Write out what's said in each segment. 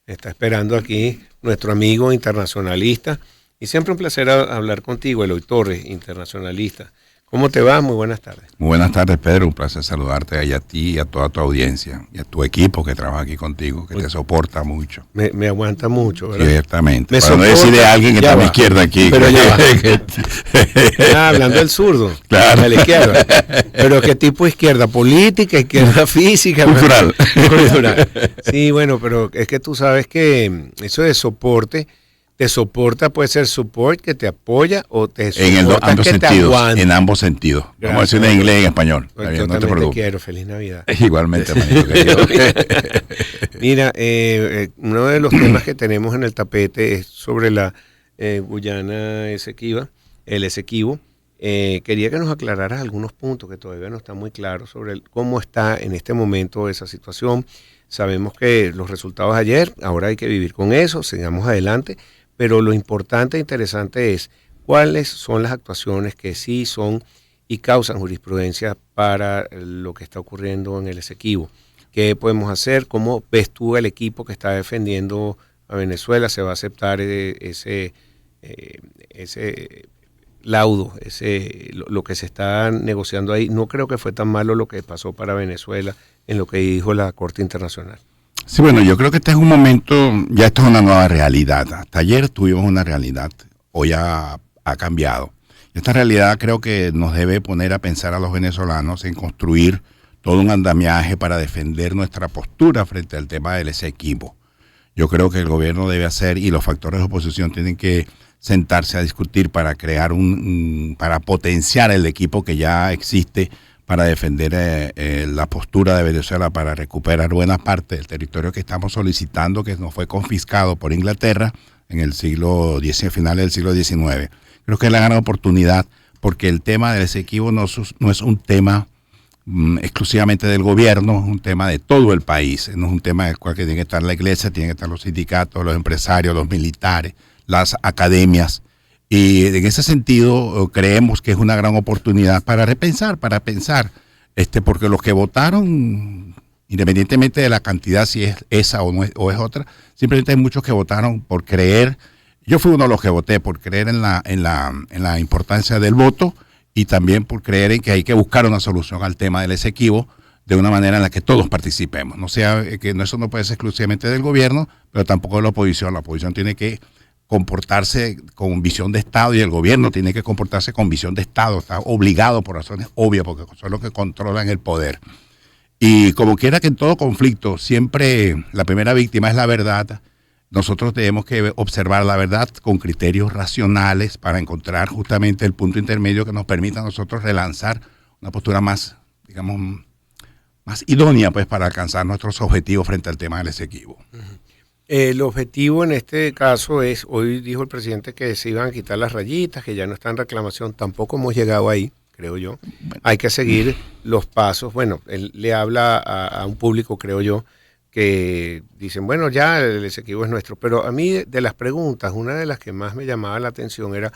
Está esperando aquí nuestro amigo internacionalista. Y siempre un placer hablar contigo, Eloy Torres, internacionalista. ¿Cómo te va? Muy buenas tardes. Muy buenas tardes, Pedro. Un placer saludarte a ti y a toda tu audiencia y a tu equipo que trabaja aquí contigo, que te soporta mucho. Me aguanta mucho, ¿verdad? Ciertamente. Me Para no soporta, decir de alguien que está a mi izquierda aquí. Pero ya va. Hablando del zurdo. Claro. De la izquierda. Pero ¿qué tipo de izquierda? ¿Política, izquierda física? Cultural. Cultural. Sí, bueno, pero es que tú sabes que eso de soporte, te soporta, puede ser support, que te apoya, o te soporta ambos que sentidos, te aguanta. en ambos sentidos. Gracias. Vamos a decirlo en inglés y en español. Pues Bien, yo no te también te preocupes. quiero. Feliz Navidad. Igualmente, manito querido. Mira, uno de los temas que tenemos en el tapete es sobre la Guyana Esequiba, el Esequibo. Quería que nos aclararas algunos puntos que todavía no están muy claros sobre cómo está en este momento esa situación. Sabemos que los resultados de ayer, ahora hay que vivir con eso, sigamos adelante, pero lo importante e interesante es cuáles son las actuaciones que sí son y causan jurisprudencia para lo que está ocurriendo en el Esequibo. ¿Qué podemos hacer? ¿Cómo ves tú el equipo que está defendiendo a Venezuela? ¿Se va a aceptar ese laudo, lo que se está negociando ahí? No creo que fue tan malo lo que pasó para Venezuela en lo que dijo la Corte Internacional. Sí, bueno, yo creo que este es un momento, ya esto es una nueva realidad. Hasta ayer tuvimos una realidad, hoy ha cambiado. Esta realidad creo que nos debe poner a pensar a los venezolanos en construir todo un andamiaje para defender nuestra postura frente al tema del Esequibo. Yo creo que el gobierno debe hacer, y los factores de oposición tienen que sentarse a discutir para crear para potenciar el equipo que ya existe para defender la postura de Venezuela, para recuperar buena parte del territorio que estamos solicitando, que nos fue confiscado por Inglaterra en el finales del siglo XIX. Creo que es la gran oportunidad, porque el tema del Esequibo no es un tema exclusivamente del gobierno, es un tema de todo el país, no es un tema del cual que tiene que estar la iglesia, tienen que estar los sindicatos, los empresarios, los militares, las academias. Y en ese sentido creemos que es una gran oportunidad para repensar, para pensar, porque los que votaron, independientemente de la cantidad, si es esa o no es, o es otra, simplemente hay muchos que votaron por creer. Yo fui uno de los que voté por creer en la importancia del voto, y también por creer en que hay que buscar una solución al tema del Esequibo de una manera en la que todos participemos. No sea que eso no puede ser exclusivamente del gobierno, pero tampoco de la oposición. La oposición tiene que comportarse con visión de Estado, y el gobierno tiene que comportarse con visión de Estado. Está obligado por razones obvias, porque son los que controlan el poder. Y como quiera que en todo conflicto siempre la primera víctima es la verdad, nosotros tenemos que observar la verdad con criterios racionales para encontrar justamente el punto intermedio que nos permita a nosotros relanzar una postura más, digamos, más idónea, pues, para alcanzar nuestros objetivos frente al tema del Esequibo. El objetivo en este caso es, hoy dijo el presidente que se iban a quitar las rayitas, que ya no está en reclamación, tampoco hemos llegado ahí, creo yo. Bueno, hay que seguir los pasos. Bueno, él le habla a un público, creo yo, que dicen, bueno, ya el Esequibo es nuestro. Pero a mí, de las preguntas, una de las que más me llamaba la atención era,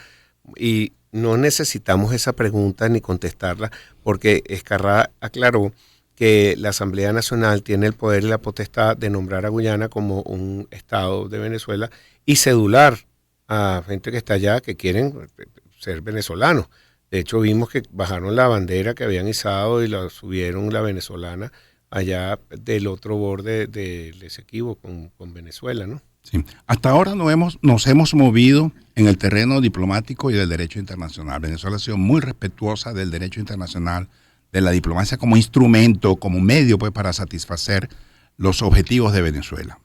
y no necesitamos esa pregunta ni contestarla, porque Ezcarrá aclaró que la Asamblea Nacional tiene el poder y la potestad de nombrar a Guyana como un estado de Venezuela y cedular a gente que está allá que quieren ser venezolanos. De hecho, vimos que bajaron la bandera que habían izado y la subieron, la venezolana, allá del otro borde del Esequibo con Venezuela, ¿no? Sí. Hasta ahora nos hemos movido en el terreno diplomático y del derecho internacional. Venezuela ha sido muy respetuosa del derecho internacional, de la diplomacia como instrumento, como medio, pues, para satisfacer los objetivos de Venezuela.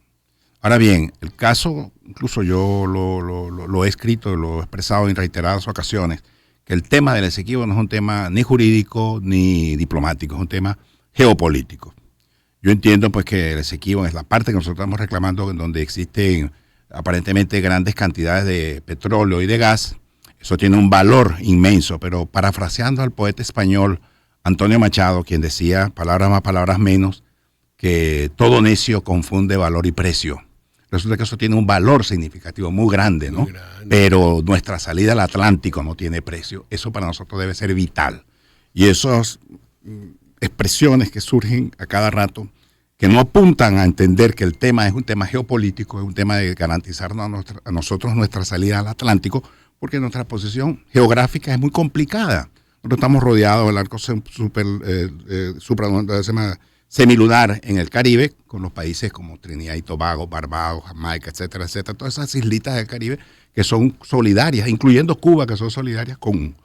Ahora bien, el caso, incluso yo lo he escrito, lo he expresado en reiteradas ocasiones, que el tema del Esequibo no es un tema ni jurídico ni diplomático, es un tema geopolítico. Yo entiendo, pues, que el Esequibo es la parte que nosotros estamos reclamando, en donde existen aparentemente grandes cantidades de petróleo y de gas. Eso tiene un valor inmenso, pero parafraseando al poeta español Antonio Machado, quien decía, palabras más, palabras menos, que todo necio confunde valor y precio. Resulta que eso tiene un valor significativo muy grande, ¿no? Muy grande. Pero nuestra salida al Atlántico no tiene precio. Eso para nosotros debe ser vital. Y esas expresiones que surgen a cada rato, que no apuntan a entender que el tema es un tema geopolítico, es un tema de garantizarnos a nosotros nuestra salida al Atlántico, porque nuestra posición geográfica es muy complicada. Nosotros estamos rodeados del arco semilunar en el Caribe, con los países como Trinidad y Tobago, Barbados, Jamaica, etcétera, etcétera, todas esas islitas del Caribe que son solidarias, incluyendo Cuba, que son solidarias con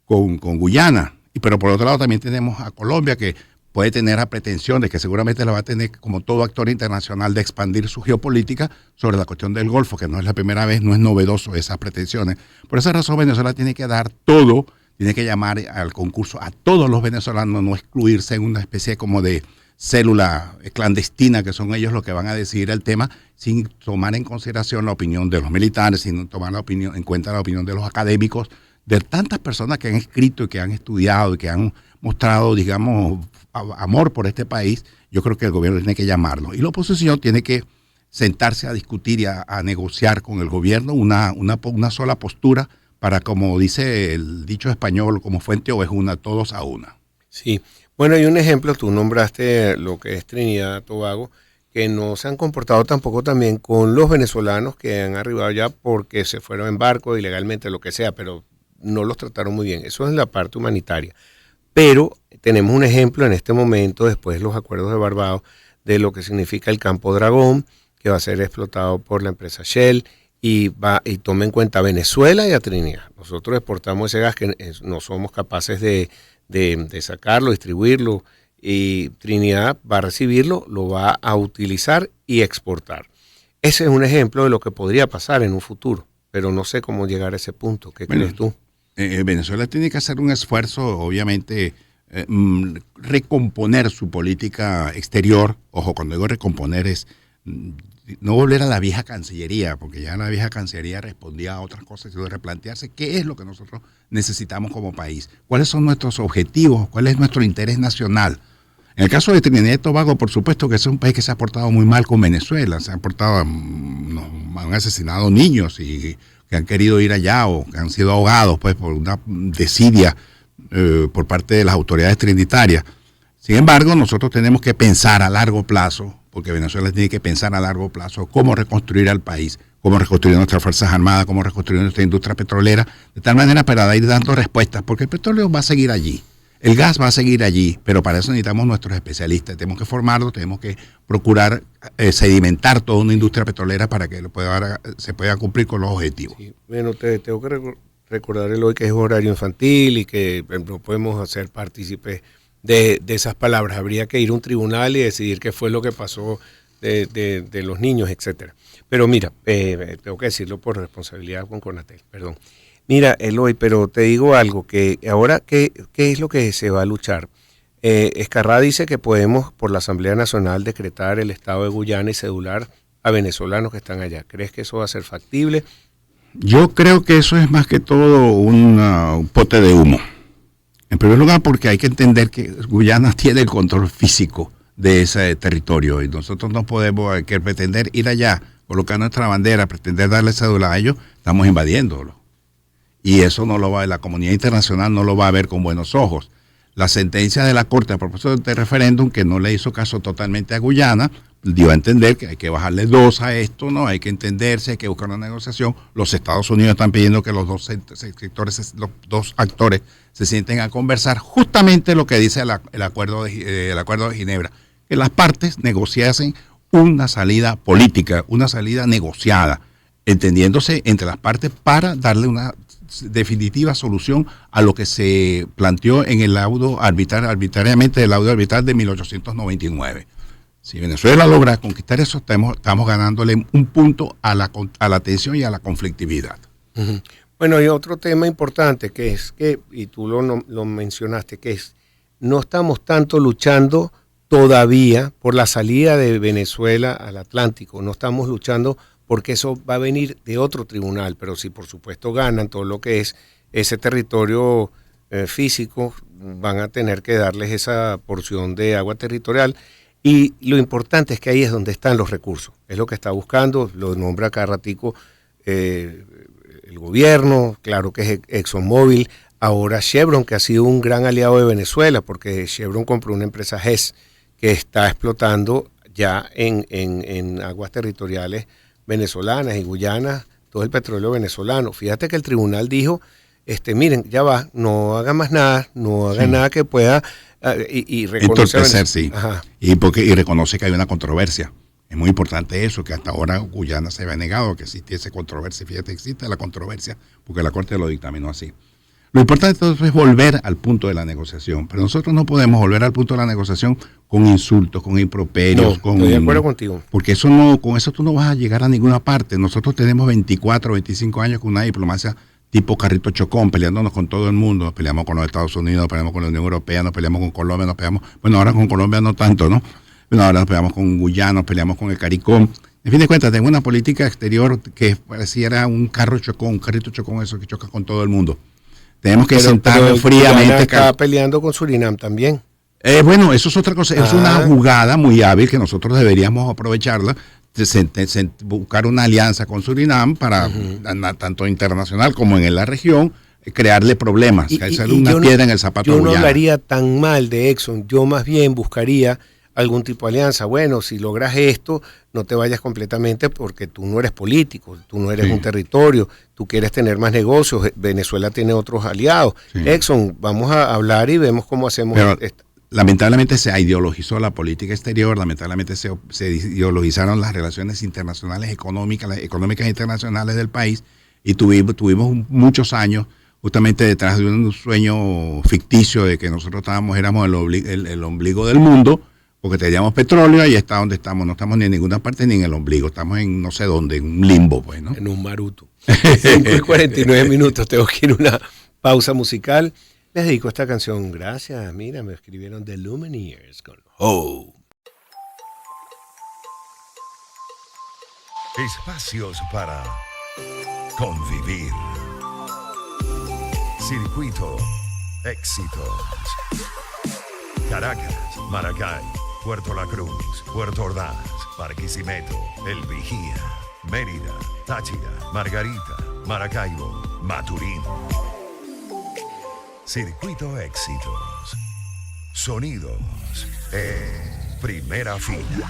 Guyana. Pero por otro lado también tenemos a Colombia, que puede tener a pretensiones, que seguramente la va a tener como todo actor internacional, de expandir su geopolítica sobre la cuestión del Golfo, que no es la primera vez, no es novedoso esas pretensiones. Por esa razón Venezuela tiene que dar todo, tiene que llamar al concurso a todos los venezolanos, no excluirse en una especie como de célula clandestina, que son ellos los que van a decidir el tema, sin tomar en consideración la opinión de los militares, sin tomar en cuenta la opinión de los académicos, de tantas personas que han escrito y que han estudiado y que han mostrado, digamos, amor por este país. Yo creo que el gobierno tiene que llamarlo. Y la oposición tiene que sentarse a discutir y a negociar con el gobierno una sola postura para, como dice el dicho español, como fuente ovejuna, todos a una. Sí. Bueno, hay un ejemplo, tú nombraste lo que es Trinidad y Tobago, que no se han comportado tampoco también con los venezolanos que han arribado ya porque se fueron en barco ilegalmente, lo que sea, pero no los trataron muy bien. Eso es la parte humanitaria. Pero tenemos un ejemplo en este momento, después de los acuerdos de Barbados, de lo que significa el Campo Dragón, que va a ser explotado por la empresa Shell, y toma en cuenta a Venezuela y a Trinidad. Nosotros exportamos ese gas que no somos capaces de sacarlo, distribuirlo, y Trinidad va a recibirlo, lo va a utilizar y exportar. Ese es un ejemplo de lo que podría pasar en un futuro, pero no sé cómo llegar a ese punto. ¿Qué crees tú? Venezuela tiene que hacer un esfuerzo, obviamente, recomponer su política exterior. Ojo, cuando digo recomponer es no volver a la vieja Cancillería, porque ya la vieja Cancillería respondía a otras cosas, sino replantearse qué es lo que nosotros necesitamos como país, cuáles son nuestros objetivos, cuál es nuestro interés nacional. En el caso de Trinidad y Tobago, por supuesto que es un país que se ha portado muy mal con Venezuela, se ha portado, han asesinado niños y que han querido ir allá o que han sido ahogados pues por una desidia por parte de las autoridades trinitarias. Sin embargo, nosotros tenemos que pensar a largo plazo, porque Venezuela tiene que pensar a largo plazo cómo reconstruir al país, cómo reconstruir nuestras Fuerzas Armadas, cómo reconstruir nuestra industria petrolera, de tal manera para ir dando respuestas, porque el petróleo va a seguir allí, el gas va a seguir allí, pero para eso necesitamos nuestros especialistas, tenemos que formarlos, tenemos que procurar sedimentar toda una industria petrolera para que se pueda cumplir con los objetivos. Sí. Bueno, tengo que recordar hoy que es horario infantil y que no podemos hacer partícipes de esas palabras. Habría que ir a un tribunal y decidir qué fue lo que pasó de los niños, etcétera. Pero mira, tengo que decirlo por responsabilidad con Conatel, perdón. Mira, Eloy, pero te digo algo, que ahora, ¿qué es lo que se va a luchar? Ezcarrá dice que podemos, por la Asamblea Nacional, decretar el estado de Guyana y cedular a venezolanos que están allá. ¿Crees que eso va a ser factible? Yo creo que eso es más que todo un pote de humo. En primer lugar, porque hay que entender que Guyana tiene el control físico de ese territorio y nosotros no podemos pretender ir allá, colocar nuestra bandera, pretender darle cédula a ellos, estamos invadiéndolo. Y eso la comunidad internacional no lo va a ver con buenos ojos. La sentencia de la Corte a propósito de referéndum, que no le hizo caso totalmente a Guyana, dio a entender que hay que bajarle 2 a esto, ¿no? Hay que entenderse, hay que buscar una negociación. Los Estados Unidos están pidiendo que los dos actores se sienten a conversar justamente lo que dice el acuerdo de Ginebra, que las partes negociasen una salida política, una salida negociada, entendiéndose entre las partes para darle una definitiva solución a lo que se planteó en el laudo arbitrariamente del laudo arbitral de 1899. Si Venezuela logra conquistar eso, estamos ganándole un punto a la tensión y a la conflictividad. Uh-huh. Bueno, hay otro tema importante que es que, y tú lo mencionaste, que es, no estamos tanto luchando todavía por la salida de Venezuela al Atlántico, no estamos luchando porque eso va a venir de otro tribunal, pero si por supuesto ganan todo lo que es ese territorio físico, van a tener que darles esa porción de agua territorial. Y lo importante es que ahí es donde están los recursos, es lo que está buscando, lo nombra cada ratico el gobierno, claro que es ExxonMobil, ahora Chevron, que ha sido un gran aliado de Venezuela, porque Chevron compró una empresa HES que está explotando ya en aguas territoriales venezolanas y Guyana, todo el petróleo venezolano. Fíjate que el tribunal dijo, miren, ya va, no haga más nada, no haga nada que pueda y reconoce entorpecer, sí. Y reconoce que hay una controversia. Es muy importante eso, que hasta ahora Guyana se había negado que existiese controversia. Fíjate, existe la controversia porque la Corte lo dictaminó así. Lo importante entonces es volver al punto de la negociación, pero nosotros no podemos volver al punto de la negociación con insultos, con improperios. No, estoy de acuerdo contigo. Porque con eso tú no vas a llegar a ninguna parte. Nosotros tenemos 24, 25 años con una diplomacia tipo carrito chocón, peleándonos con todo el mundo. Nos peleamos con los Estados Unidos, nos peleamos con la Unión Europea, nos peleamos con Colombia, nos peleamos, bueno, ahora con Colombia no tanto, ¿no? Bueno, ahora nos peleamos con Guyana, nos peleamos con el CARICOM. En fin de cuentas, tengo una política exterior que pareciera un carrito chocón, eso que choca con todo el mundo. Tenemos que sentarnos fríamente. Guyana está peleando con Surinam también. Bueno, eso es otra cosa. Es una jugada muy hábil que nosotros deberíamos aprovecharla. Buscar una alianza con Surinam para, tanto internacional como en la región, crearle problemas. Hacer una piedra en el zapato. Yo no hablaría tan mal de Exxon. Yo más bien buscaría algún tipo de alianza. Bueno, si logras esto, no te vayas completamente porque tú no eres político, tú no eres un territorio, tú quieres tener más negocios, Venezuela tiene otros aliados. Sí. Exxon, vamos a hablar y vemos cómo hacemos esto. Lamentablemente se ideologizó la política exterior, lamentablemente se ideologizaron las relaciones internacionales económicas internacionales del país y tuvimos muchos años justamente detrás de un sueño ficticio de que nosotros éramos el ombligo del mundo, porque teníamos petróleo y está donde estamos. No estamos ni en ninguna parte ni en el ombligo. Estamos en no sé dónde, en un limbo, pues, ¿no? En un maruto. 5:49 minutos. Tengo que ir a una pausa musical. Les dedico esta canción. Gracias. Mira, me escribieron The Lumineers con Ho. Espacios para convivir. Circuito Éxitos. Caracas, Maracay, Puerto La Cruz, Puerto Ordaz, Barquisimeto, El Vigía, Mérida, Táchira, Margarita, Maracaibo, Maturín. Circuito Éxitos. Sonidos en primera fila.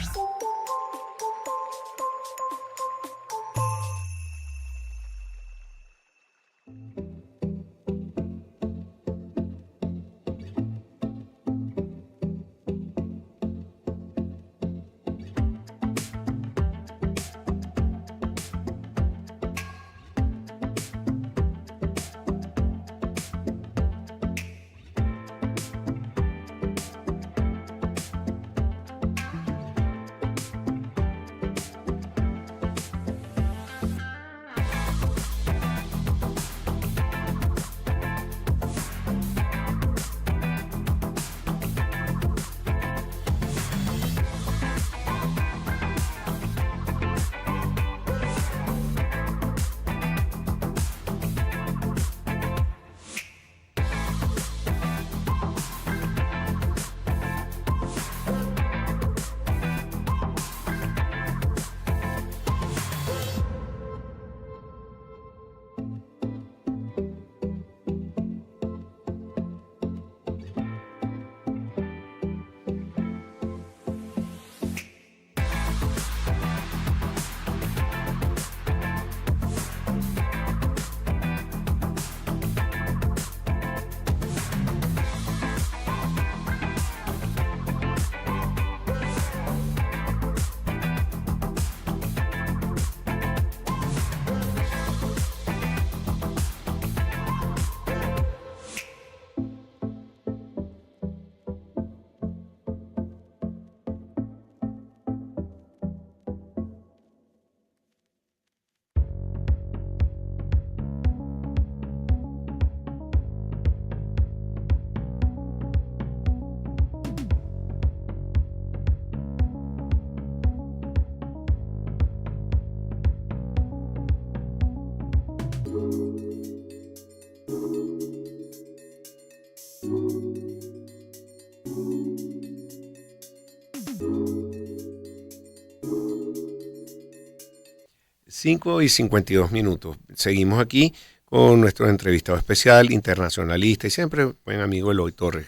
Cinco y 52 minutos. Seguimos aquí con nuestro entrevistado especial, internacionalista y siempre buen amigo Eloy Torres.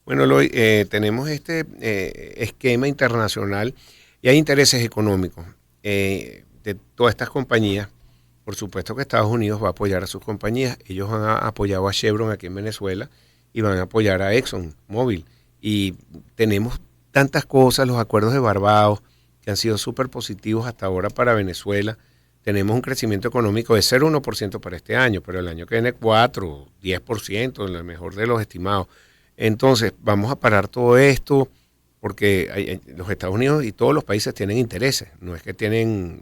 Bueno, Eloy, tenemos este esquema internacional Y hay intereses económicos de todas estas compañías. Por supuesto que Estados Unidos va a apoyar a sus compañías. Ellos han apoyado a Chevron aquí en Venezuela y van a apoyar a ExxonMobil. Y tenemos tantas cosas, los acuerdos de Barbados, que han sido súper positivos hasta ahora para Venezuela. Tenemos un crecimiento económico de 0,1% para este año, pero el año que viene 4, 10%, en el mejor de los estimados. Entonces, vamos a parar todo esto, porque los Estados Unidos y todos los países tienen intereses, no es que tienen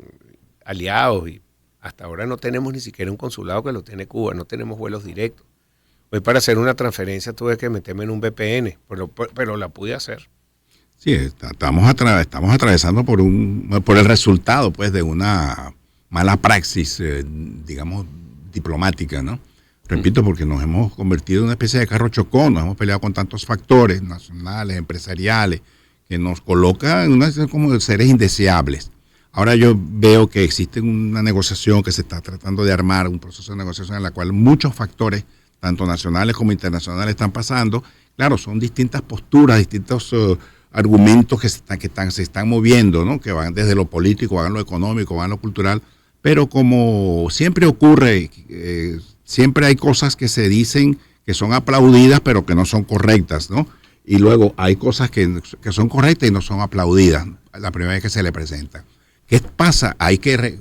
aliados, y hasta ahora no tenemos ni siquiera un consulado que lo tiene Cuba, no tenemos vuelos directos. Hoy para hacer una transferencia tuve que meterme en un VPN, pero la pude hacer. Sí, estamos atravesando por el resultado, pues, de una mala praxis, digamos, diplomática, ¿no? Repito, porque nos hemos convertido en una especie de carro chocón, nos hemos peleado con tantos factores nacionales, empresariales, que nos coloca en una situación como de seres indeseables. Ahora yo veo que existe una negociación que se está tratando de armar, un proceso de negociación en la cual muchos factores, tanto nacionales como internacionales, están pasando. Claro, son distintas posturas, distintos argumentos que se están moviendo, ¿no? Que van desde lo político, van a lo económico, van a lo cultural, pero como siempre ocurre, siempre hay cosas que se dicen que son aplaudidas, pero que no son correctas, ¿no? Y luego hay cosas que son correctas y no son aplaudidas la primera vez que se le presentan. ¿Qué pasa? Hay que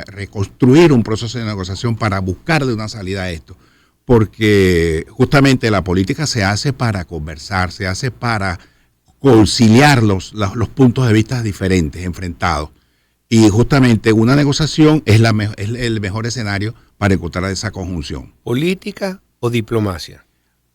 reconstruir un proceso de negociación para buscarle una salida a esto, porque justamente la política se hace para conversar, se hace para conciliar los puntos de vista diferentes, enfrentados. Y justamente una negociación es el mejor escenario para encontrar esa conjunción. ¿Política o diplomacia?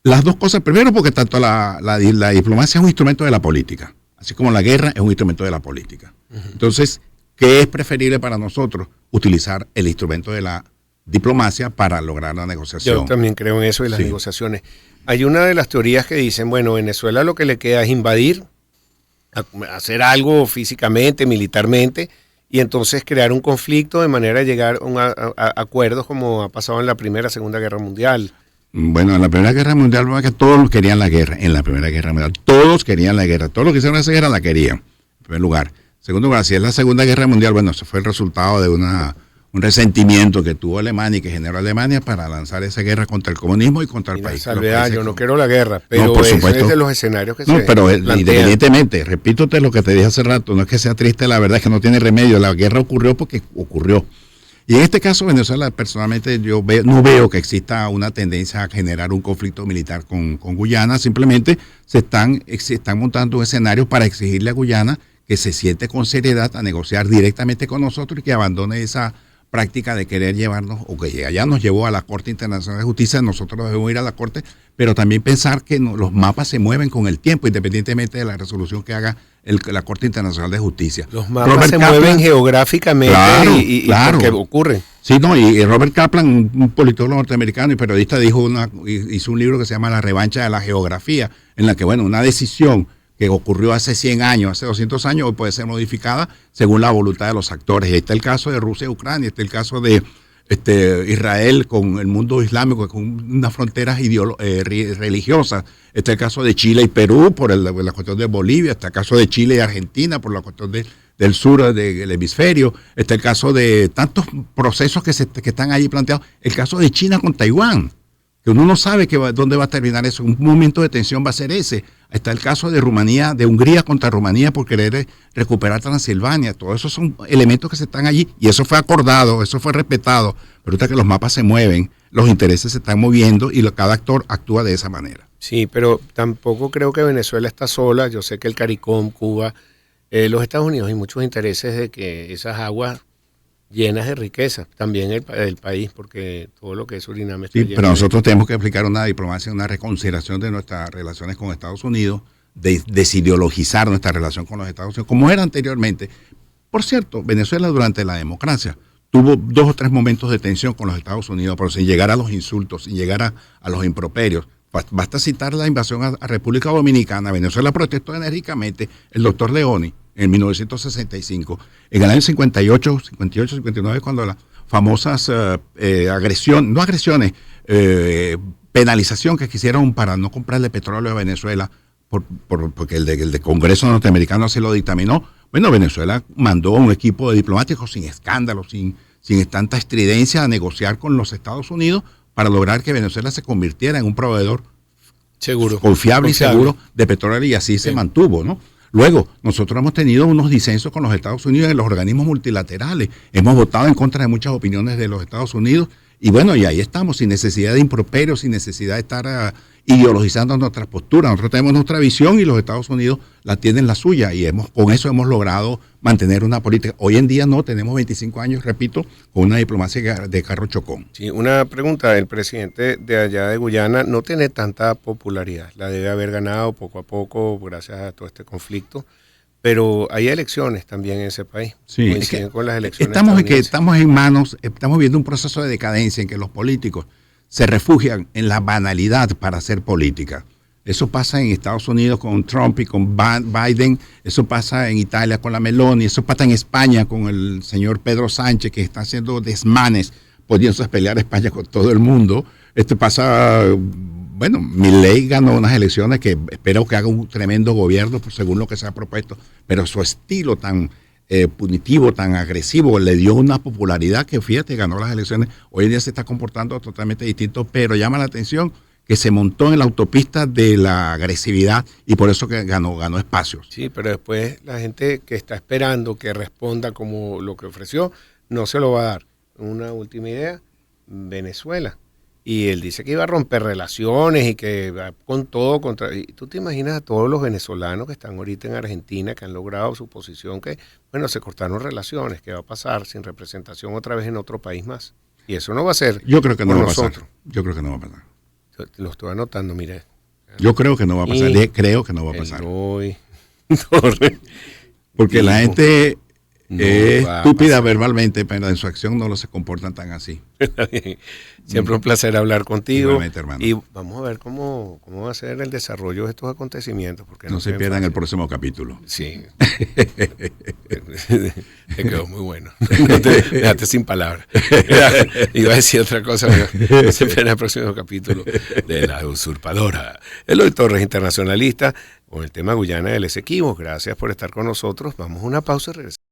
Las dos cosas. Primero, porque tanto la diplomacia es un instrumento de la política, así como la guerra es un instrumento de la política. Uh-huh. Entonces, ¿qué es preferible para nosotros? Utilizar el instrumento de la diplomacia para lograr la negociación. Yo también creo en eso de las negociaciones. Hay una de las teorías que dicen, bueno, Venezuela lo que le queda es invadir, hacer algo físicamente, militarmente, y entonces crear un conflicto de manera de llegar a acuerdos como ha pasado en la Primera, Segunda Guerra Mundial. Bueno, en la Primera Guerra Mundial, que todos querían la guerra. En la Primera Guerra Mundial, todos querían la guerra. Todos los que hicieron esa guerra la querían, en primer lugar. Segundo lugar, si es la Segunda Guerra Mundial, bueno, eso fue el resultado de un resentimiento que tuvo Alemania y que generó Alemania para lanzar esa guerra contra el comunismo y contra el país. Salvedad, yo no quiero la guerra, pero por supuesto, es de los escenarios que se pero plantean. Independientemente, repítote lo que te dije hace rato, no es que sea triste, la verdad es que no tiene remedio, la guerra ocurrió porque ocurrió. Y en este caso, Venezuela, personalmente, no veo que exista una tendencia a generar un conflicto militar con Guyana, simplemente se están montando un escenario para exigirle a Guyana que se siente con seriedad a negociar directamente con nosotros y que abandone esa práctica de querer llevarnos, o que ya nos llevó a la Corte Internacional de Justicia, nosotros debemos ir a la Corte, pero también pensar que los mapas se mueven con el tiempo, independientemente de la resolución que haga la Corte Internacional de Justicia. Los mapas mueven geográficamente, claro, porque ocurren. Sí, no, y Robert Kaplan, un politólogo norteamericano y periodista, hizo un libro que se llama La revancha de la geografía, en la que, bueno, una decisión que ocurrió hace 100 años, hace 200 años, hoy puede ser modificada según la voluntad de los actores. Y está el caso de Rusia y Ucrania, está el caso de Israel con el mundo islámico, con unas fronteras religiosas, está el caso de Chile y Perú por la cuestión de Bolivia, está el caso de Chile y Argentina por la cuestión del sur del hemisferio, está el caso de tantos procesos que están allí planteados, el caso de China con Taiwán, que uno no sabe dónde va a terminar eso. Un momento de tensión va a ser ese. Está el caso de Hungría contra Rumanía por querer recuperar Transilvania. Todos esos son elementos que se están allí y eso fue acordado, eso fue respetado. Pero ahorita que los mapas se mueven, los intereses se están moviendo y cada actor actúa de esa manera. Sí, pero tampoco creo que Venezuela está sola. Yo sé que el CARICOM, Cuba, los Estados Unidos hay muchos intereses de que esas aguas llenas de riqueza, también el país, porque todo lo que es Surinam está lleno. Pero nosotros tenemos que aplicar una diplomacia, una reconsideración de nuestras relaciones con Estados Unidos, de desideologizar nuestra relación con los Estados Unidos, como era anteriormente. Por cierto, Venezuela durante la democracia tuvo 2 o 3 momentos de tensión con los Estados Unidos, pero sin llegar a los insultos, sin llegar a los improperios. Basta citar la invasión a República Dominicana. Venezuela protestó enérgicamente, el doctor Leoni, en 1965. En el año 58, 59, cuando las famosas penalización que quisieron para no comprarle petróleo a Venezuela, porque el de Congreso norteamericano así lo dictaminó, Bueno, Venezuela mandó un equipo de diplomáticos sin escándalos, sin tanta estridencia a negociar con los Estados Unidos para lograr que Venezuela se convirtiera en un proveedor confiable y seguro de petróleo, y así se mantuvo, ¿no? Luego, nosotros hemos tenido unos disensos con los Estados Unidos en los organismos multilaterales. Hemos votado en contra de muchas opiniones de los Estados Unidos. Y bueno, y ahí estamos, sin necesidad de improperios, sin necesidad de estar ideologizando nuestras posturas. Nosotros tenemos nuestra visión y los Estados Unidos la tienen la suya. Y con eso hemos logrado mantener una política. Hoy en día no, tenemos 25 años, repito, con una diplomacia de carro chocón. Sí, una pregunta. El presidente de allá de Guyana no tiene tanta popularidad. La debe haber ganado poco a poco gracias a todo este conflicto. Pero hay elecciones también en ese país. Sí, coinciden con las elecciones. Estamos viendo un proceso de decadencia en que los políticos se refugian en la banalidad para hacer política. Eso pasa en Estados Unidos con Trump y con Biden, eso pasa en Italia con la Meloni, eso pasa en España con el señor Pedro Sánchez, que está haciendo desmanes, poniéndose a pelear a España con todo el mundo. Bueno, Milei ganó unas elecciones que espero que haga un tremendo gobierno, según lo que se ha propuesto, pero su estilo tan punitivo, tan agresivo, le dio una popularidad que, fíjate, ganó las elecciones. Hoy en día se está comportando totalmente distinto, pero llama la atención que se montó en la autopista de la agresividad y por eso que ganó espacios. Sí, pero después la gente que está esperando que responda como lo que ofreció, no se lo va a dar. Una última idea, Venezuela. Y él dice que iba a romper relaciones y que va con todo contra... Y tú te imaginas a todos los venezolanos que están ahorita en Argentina, que han logrado su posición, que, bueno, se cortaron relaciones, ¿qué va a pasar sin representación otra vez en otro país más? Y eso no va a ser. Yo creo que no va a pasar. Yo creo que no va a pasar. Lo estoy anotando, mire. Yo creo que no va a pasar. Creo que no va a pasar. Porque la gente es estúpida verbalmente, pero en su acción no se comportan tan así. Siempre un placer hablar contigo. Igualmente, hermano. Y vamos a ver cómo va a ser el desarrollo de estos acontecimientos. Porque no se pierdan el próximo capítulo. Sí. Te quedó muy bueno. Déjate sin palabras. Iba a decir otra cosa. No se pierdan el próximo capítulo de La Usurpadora. Eloy Torres, internacionalista, con el tema Guyana del Esequibo. Gracias por estar con nosotros. Vamos a una pausa y regresamos.